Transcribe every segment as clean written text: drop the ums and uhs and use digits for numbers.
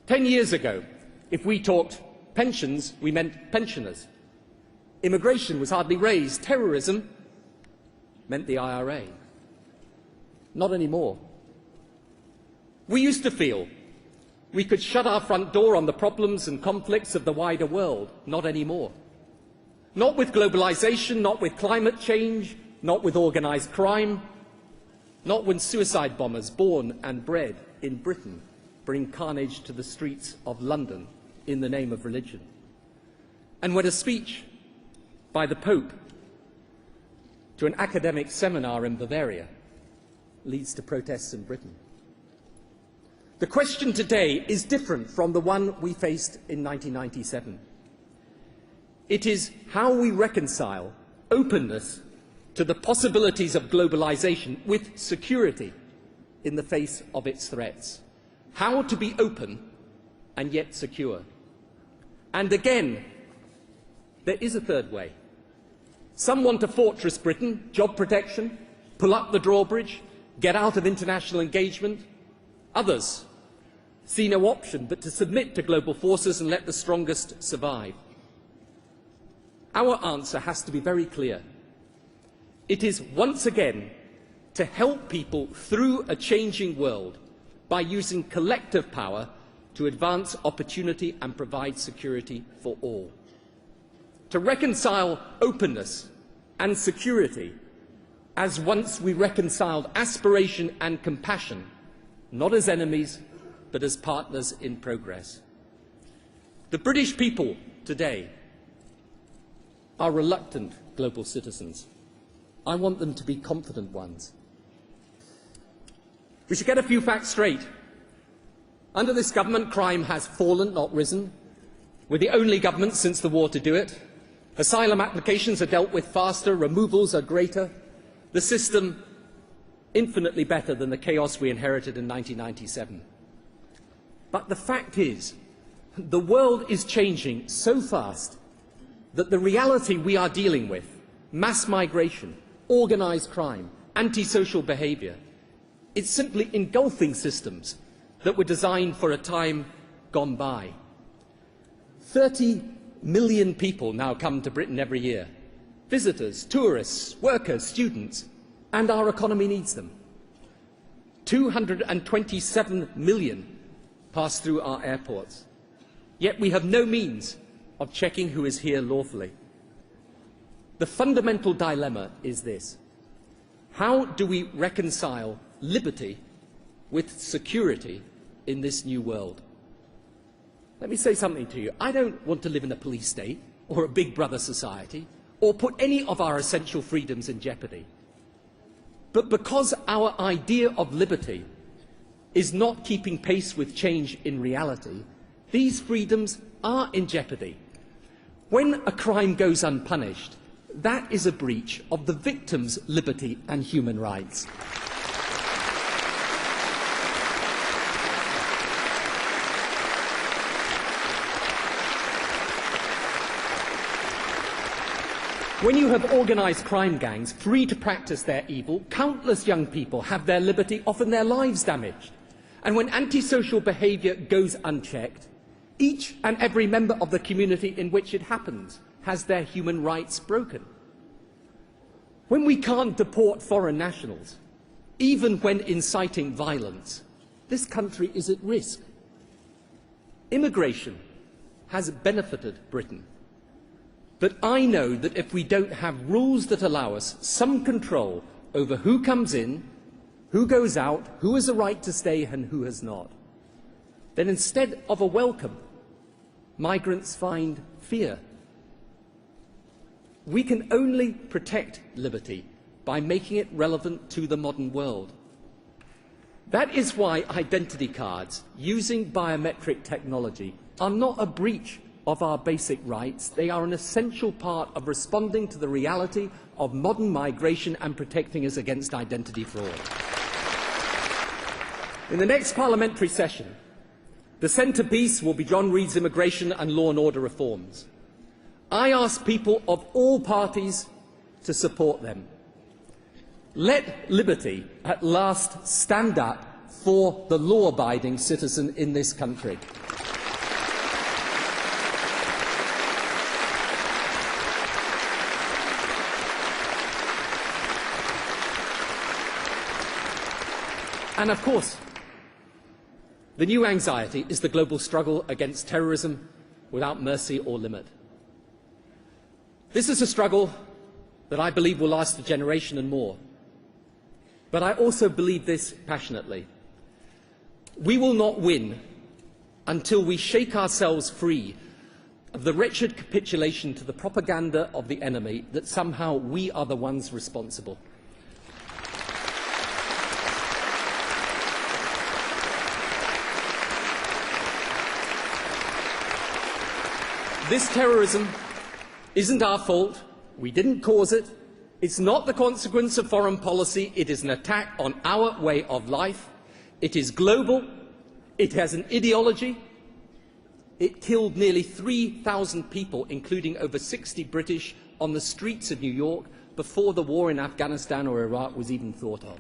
10 years ago, if we talked pensions, we meant pensioners. Immigration was hardly raised. Terrorism meant the IRA. Not anymore. We used to feel we could shut our front door on the problems and conflicts of the wider world. Not anymore. Not with globalization, not with climate change, not with organised crime, not when suicide bombers born and bred in Britain bring carnage to the streets of London in the name of religion. And when a speech by the Pope to an academic seminar in Bavaria leads to protests in Britain. The question today is different from the one we faced in 1997. It is how we reconcile openness to the possibilities of globalization with security in the face of its threats. How to be open and yet secure. And again, there is a third way. Some want to fortress Britain, job protection, pull up the drawbridge, get out of international engagement. Others see no option but to submit to global forces and let the strongest survive. Our answer has to be very clear. It is once again to help people through a changing world by using collective power to advance opportunity and provide security for all. To reconcile openness and security as once we reconciled aspiration and compassion, not as enemies, but as partners in progress. The British people today are reluctant global citizens. I want them to be confident ones. We should get a few facts straight. Under this government, crime has fallen, not risen. We're the only government since the war to do it. Asylum applications are dealt with faster, removals are greater. The system infinitely better than the chaos we inherited in 1997. But the fact is, the world is changing so fast that the reality we are dealing with, mass migration, organised crime, antisocial behaviour, it's simply engulfing systems that were designed for a time gone by. 30 million people now come to Britain every year. Visitors, tourists, workers, students, and our economy needs them. 227 million pass through our airports. Yet we have no means of checking who is here lawfully. The fundamental dilemma is this: how do we reconcile liberty with security in this new world? Let me say something to you. I don't want to live in a police state or a big brother society or put any of our essential freedoms in jeopardy. But because our idea of liberty is not keeping pace with change in reality, these freedoms are in jeopardy. When a crime goes unpunished, that is a breach of the victim's liberty and human rights. When you have organised crime gangs free to practice their evil, countless young people have their liberty, often their lives, damaged. And when antisocial behaviour goes unchecked, each and every member of the community in which it happens has their human rights broken. When we can't deport foreign nationals, even when inciting violence, this country is at risk. Immigration has benefited Britain. But I know that if we don't have rules that allow us some control over who comes in, who goes out, who has a right to stay and who has not, then instead of a welcome, migrants find fear. We can only protect liberty by making it relevant to the modern world. That is why identity cards using biometric technology are not a breach of our basic rights. They are an essential part of responding to the reality of modern migration and protecting us against identity fraud. In the next parliamentary session, the centrepiece will be John Reid's immigration and law and order reforms. I ask people of all parties to support them. Let liberty at last stand up for the law-abiding citizen in this country. And of course, the new anxiety is the global struggle against terrorism without mercy or limit. This is a struggle that I believe will last a generation and more. But I also believe this passionately. We will not win until we shake ourselves free of the wretched capitulation to the propaganda of the enemy that somehow we are the ones responsible. This terrorism isn't our fault. We didn't cause it. It's not the consequence of foreign policy. It is an attack on our way of life. It is global. It has an ideology. It killed nearly 3,000 people, including over 60 British, on the streets of New York before the war in Afghanistan or Iraq was even thought of.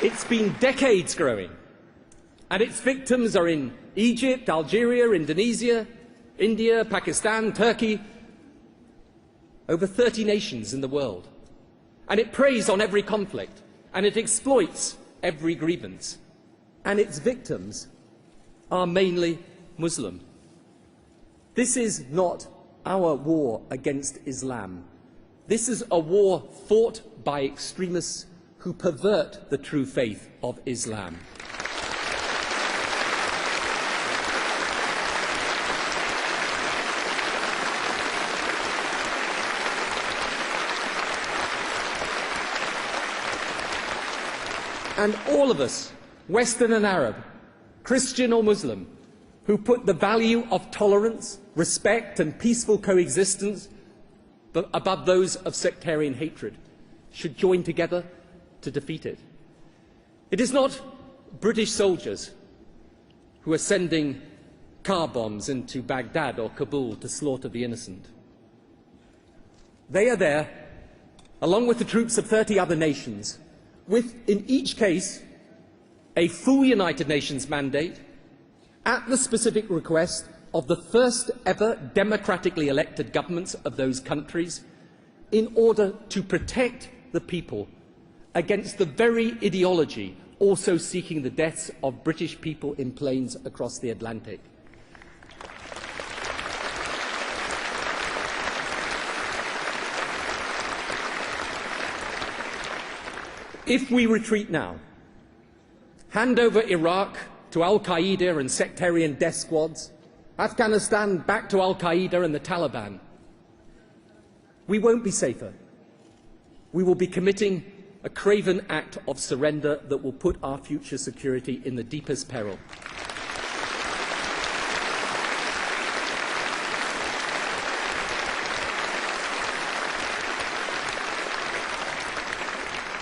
It's been decades growing, and its victims are in Egypt, Algeria, Indonesia, India, Pakistan, Turkey, over 30 nations in the world. And it preys on every conflict, and it exploits every grievance. And its victims are mainly Muslim. This is not our war against Islam. This is a war fought by extremists who pervert the true faith of Islam. And all of us, Western and Arab, Christian or Muslim, who put the value of tolerance, respect and peaceful coexistence above those of sectarian hatred, should join together to defeat it. It is not British soldiers who are sending car bombs into Baghdad or Kabul to slaughter the innocent. They are there, along with the troops of 30 other nations, with, in each case, a full United Nations mandate at the specific request of the first ever democratically elected governments of those countries in order to protect the people against the very ideology also seeking the deaths of British people in planes across the Atlantic. If we retreat now, hand over Iraq to al-Qaeda and sectarian death squads, Afghanistan back to al-Qaeda and the Taliban, we won't be safer. We will be committing a craven act of surrender that will put our future security in the deepest peril.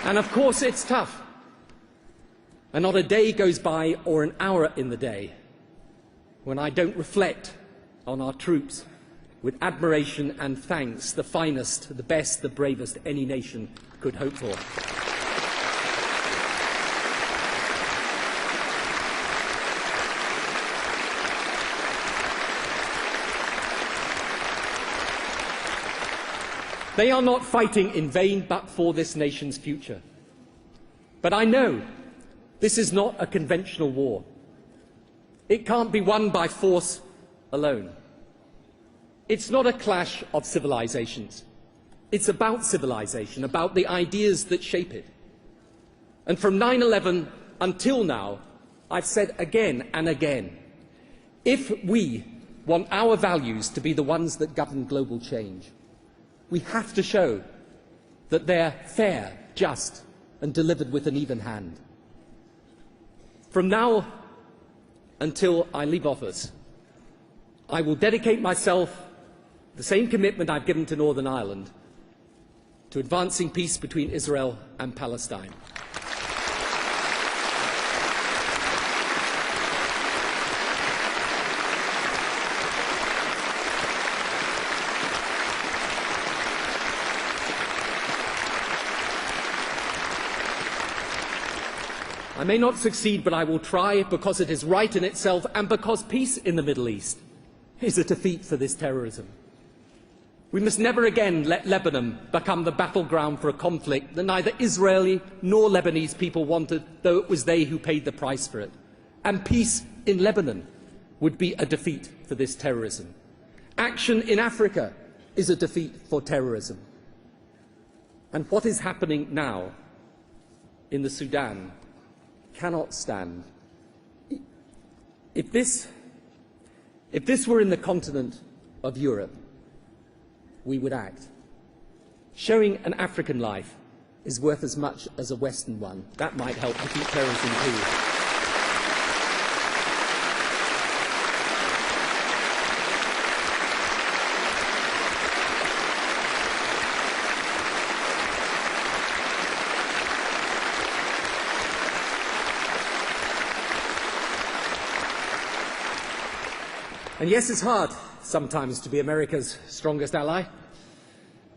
And of course it's tough. And not a day goes by or an hour in the day when I don't reflect on our troops with admiration and thanks, the finest, the best, the bravest any nation could hope for. They are not fighting in vain but for this nation's future. But I know this is not a conventional war. It can't be won by force alone. It's not a clash of civilizations. It's about civilization, about the ideas that shape it. And from 9/11 until now, I've said again and again, if we want our values to be the ones that govern global change, we have to show that they're fair, just, and delivered with an even hand. From now until I leave office, I will dedicate myself the same commitment I've given to Northern Ireland to advancing peace between Israel and Palestine. I may not succeed, but I will try because it is right in itself and because peace in the Middle East is a defeat for this terrorism. We must never again let Lebanon become the battleground for a conflict that neither Israeli nor Lebanese people wanted, though it was they who paid the price for it. And peace in Lebanon would be a defeat for this terrorism. Action in Africa is a defeat for terrorism. And what is happening now in the Sudan cannot stand. If this were in the continent of Europe, we would act. Showing an African life is worth as much as a Western one. That might help defeat terrorism too. And yes, it's hard sometimes to be America's strongest ally.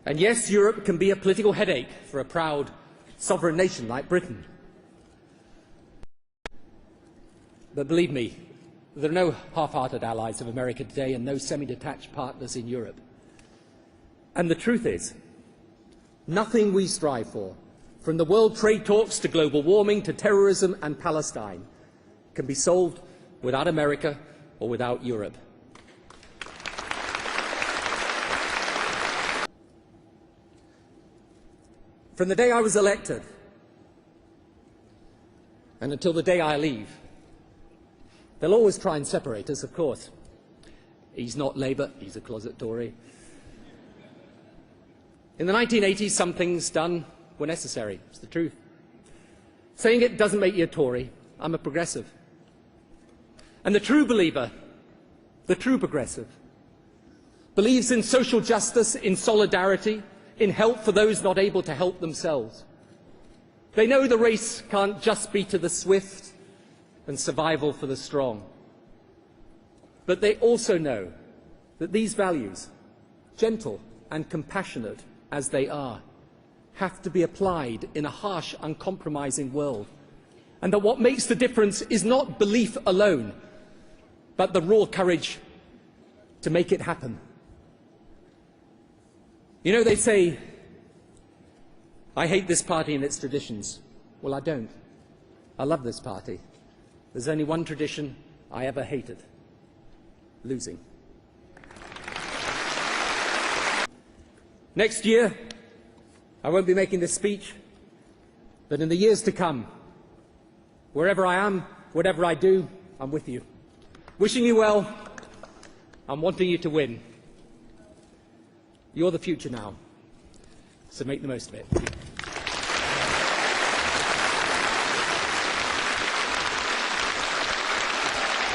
And yes, Europe can be a political headache for a proud sovereign nation like Britain. But believe me, there are no half-hearted allies of America today and no semi-detached partners in Europe. And the truth is, nothing we strive for, from the world trade talks to global warming to terrorism and Palestine, can be solved without America or without Europe. From the day I was elected and until the day I leave, they'll always try and separate us, of course. He's not Labour, he's a closet Tory. In the 1980s, some things done were necessary. It's the truth. Saying it doesn't make you a Tory. I'm a progressive. And the true believer, the true progressive, believes in social justice, in solidarity, in help for those not able to help themselves. They know the race can't just be to the swift and survival for the strong. But they also know that these values, gentle and compassionate as they are, have to be applied in a harsh, uncompromising world. And that what makes the difference is not belief alone, but the raw courage to make it happen. You know, they say, I hate this party and its traditions. Well, I don't. I love this party. There's only one tradition I ever hated: losing. Next year, I won't be making this speech, but in the years to come, wherever I am, whatever I do, I'm with you. Wishing you well, and wanting you to win. You're the future now, so make the most of it.